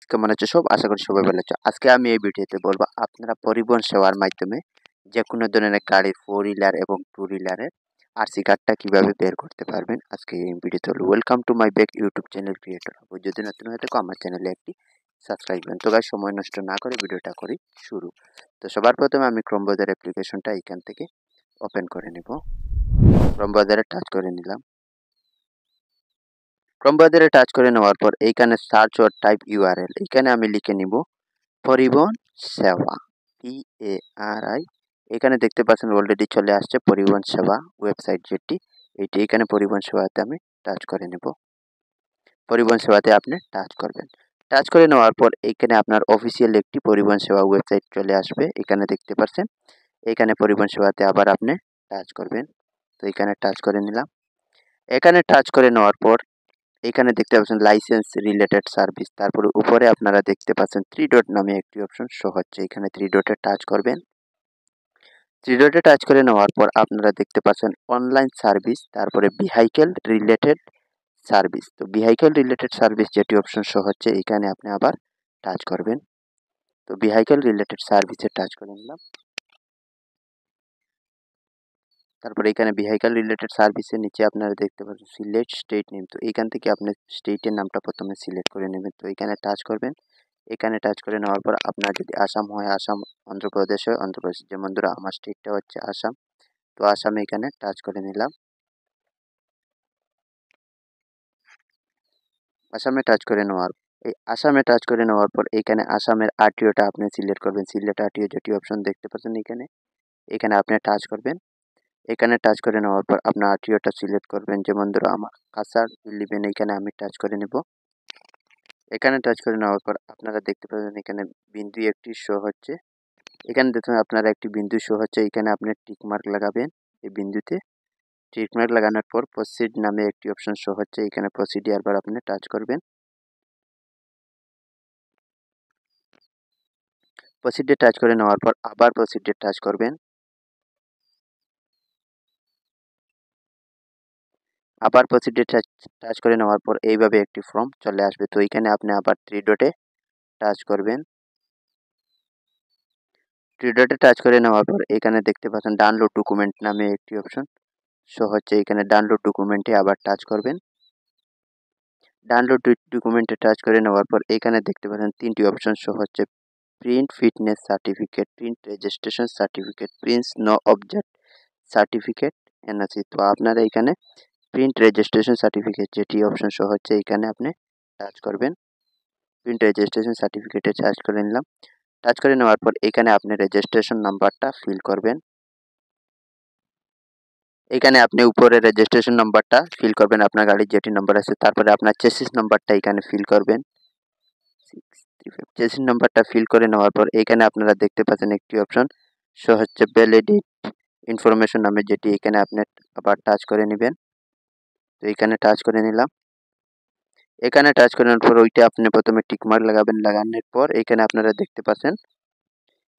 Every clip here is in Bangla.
কেমন আছো সব? আশা করি সবাই ভালো আছো। আজকে আমি এই ভিডিওতে বলবো আপনারা পরিবহন সেবার মাধ্যমে যেকোনো ধরনের গাড়ির 4 হুইলার এবং 2 হুইলারের আরসি কার্ডটা কিভাবে বের করতে পারবেন আজকে এই ভিডিওতে হলো। Welcome to my back YouTube channel creator hub. যদি নতুন হয়ে থাকো আমার চ্যানেলে একটি সাবস্ক্রাইব করুন। তো গাইস সময় নষ্ট না করে ভিডিওটা করি শুরু। তো সবার প্রথমে আমি ক্রোম ব্রাউজার অ্যাপ্লিকেশনটা এখান থেকে ওপেন করে নিব। ক্রোম ব্রাউজারে টাচ করে নিলাম। ক্রোম ব্রাউজারে টাচ করে নেওয়ার পর এইখানে সার্চ অর টাইপ ইউআরএল এখানে আমি লিখে নিব পরিবহন সেবা PARI। এখানে দেখতে পাচ্ছেন অলরেডি চলে আসছে পরিবহন সেবা ওয়েবসাইট যেটি এটি। এখানে পরিবহন সেবাতে আমি টাচ করে নেব। পরিবহন সেবাতে আপনি টাচ করবেন। টাচ করে নেওয়ার পর এখানে আপনার অফিসিয়াল একটি পরিবহন সেবা ওয়েবসাইট চলে আসবে। এখানে দেখতে পাচ্ছেন এখানে পরিবহন সেবাতে আবার আপনি টাচ করবেন। তো এখানে টাচ করে নিলাম। এখানে টাচ করে নেওয়ার পর এখানে দেখতে পাচ্ছেন লাইসেন্স রিলেটেড সার্ভিস, তারপরে উপরে আপনারা দেখতে পাচ্ছেন 3 ডট নামে একটি অপশন শো হচ্ছে। এখানে 3 ডটে টাচ করবেন। 3 ডটে টাচ করে নেওয়ার পর আপনারা দেখতে পাচ্ছেন অনলাইন সার্ভিস, তারপরে ভেহিক্যাল রিলেটেড সার্ভিস। তো ভেহিক্যাল রিলেটেড সার্ভিস যেটি অপশন শো হচ্ছে এখানে আপনি আবার টাচ করবেন। তো ভেহিক্যাল রিলেটেড সার্ভিসে টাচ করে নিলাম। তারপরে এখানে ভেহিক্যাল রিলেটেড সার্ভিসের নিচে আপনারা দেখতে পাচ্ছেন সিলেক্ট স্টেট নেম। তো এইখান থেকে আপনি স্টেটের নামটা প্রথমে সিলেক্ট করে নেবেন। তো এখানে টাচ করবেন। এখানে টাচ করে নেওয়ার পর আপনার যদি আসাম হয় আসাম, অন্ধ্রপ্রদেশ হয় অন্ধ্রপ্রদেশ, যেমন ধরো আমার স্টেটটা হচ্ছে আসাম। তো আসামে এখানে টাচ করে নিলাম। আসামে টাচ করে নেওয়ার পর এখানে আসামের আরটিওটা আপনি সিলেক্ট করবেন। সিলেক্ট আরটিও যেটি অপশন দেখতে পাচ্ছেন এখানে, এখানে আপনি টাচ করবেন। এখানে টাচ করে নেওয়ার পর আপনার আরটিওটা সিলেক্ট করবেন, যেমন ধরো আমার কাসার 11 এখানে আমি টাচ করে নেব। এখানে টাচ করে নেওয়ার পর আপনারা দেখতে পাবেন এখানে বিন্দু একটি শো হচ্ছে। এখানে দেখুন আপনারা একটি বিন্দু শো হচ্ছে, এখানে আপনি টিক মার্ক লাগাবেন। এই বিন্দুতে টিক মার্ক লাগানোর পর প্রসিড নামে একটি অপশন শো হচ্ছে, এখানে প্রসিডে আবার আপনি টাচ করবেন। প্রসিডে টাচ করে নেওয়ার পর আবার প্রসিডে টাচ করবেন। আবার প্রসিডে টাচ করে নেওয়ার পর এইভাবে একটি ফর্ম চলে আসবে। তো এখানে আপনি আবার 3 ডটে টাচ করবেন। 3 ডটে টাচ করে নেওয়ার পর এখানে দেখতে পাচ্ছেন ডাউনলোড ডকুমেন্ট নামে একটি অপশন শো হচ্ছে, এখানে ডাউনলোড ডকুমেন্টে আবার টাচ করবেন। ডাউনলোড ডকুমেন্টে টাচ করে নেওয়ার পর এখানে দেখতে পাচ্ছেন 3টি অপশন শো হচ্ছে, print fitness certificate, print registration certificate, print no object certificate NRC. তো আপনারা এখানে প্রিন্ট রেজিস্ট্রেশন সার্টিফিকেট যেটি অপশন শো হচ্ছে এখানে আপনি টাচ করবেন। প্রিন্ট রেজিস্ট্রেশন সার্টিফিকেটে টাচ করে নিলাম। টাচ করে নেওয়ার পর এখানে আপনি রেজিস্ট্রেশন নাম্বারটা ফিল করবেন। এখানে আপনি উপরে রেজিস্ট্রেশন নাম্বারটা ফিল করবেন, আপনার গাড়ির যেটি নাম্বার আছে। তারপরে আপনার চেসিস নাম্বারটা এখানে ফিল করবেন। চেসিস নাম্বারটা ফিল করে নেওয়ার পর এখানে আপনারা দেখতে পাচ্ছেন একটি অপশন শো হচ্ছে ভ্যালিডেট ইনফরমেশন নামে, যেটি এখানে আপনি আবার টাচ করে নেবেন। তো এখানে টাচ করে নিলাম। এখানে টাচ করার পর ওইটা আপনি প্রথমে টিকমার্ক লাগাবেন। লাগানোর পর এখানে আপনারা দেখতে পাচ্ছেন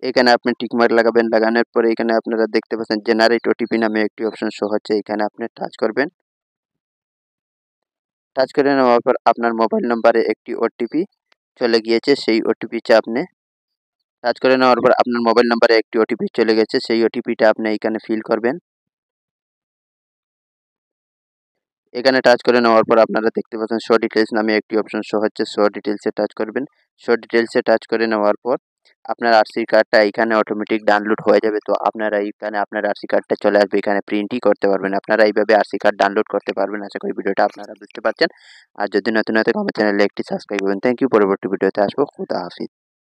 এখানে আপনি টিকমার্ক লাগাবেন। লাগানোর পরে এখানে আপনারা দেখতে পাচ্ছেন জেনারেট ওটিপি নামে একটি অপশন শো হচ্ছে, এখানে আপনি টাচ করবেন। টাচ করে নেওয়ার পর আপনার মোবাইল নম্বরে একটি ওটিপি চলে গিয়েছে, সেই ওটিপিটা আপনি টাচ করে নেওয়ার পর আপনার মোবাইল নম্বরে একটি ওটিপি চলে গেছে, সেই ওটিপিটা আপনি এখানে ফিল করবেন। এখানে টাচ করে নেওয়ার পর আপনারা দেখতে পাচ্ছেন শো ডিটেলস নামে একটি অপশন শো হচ্ছে, শো ডিটেলসে টাচ করবেন। শো ডিটেলসে টাচ করে নেওয়ার পর আপনার আরসি কার্ডটা এখানে অটোমেটিক ডাউনলোড হয়ে যাবে। তো আপনারা এইখানে আপনার আরসি কার্ডটা চলে আসবে, এখানে প্রিন্টই করতে পারবেন। আপনারা এইভাবে আরসি কার্ড ডাউনলোড করতে পারবেন। আশা করি ভিডিওটা আপনারা বুঝতে পারছেন। আর যদি নতুন হয়ে থাকে আমার চ্যানেলে একটি সাবস্ক্রাইব করবেন। Thank you. পরবর্তী ভিডিওতে আসবো। খুদা হাফিজ।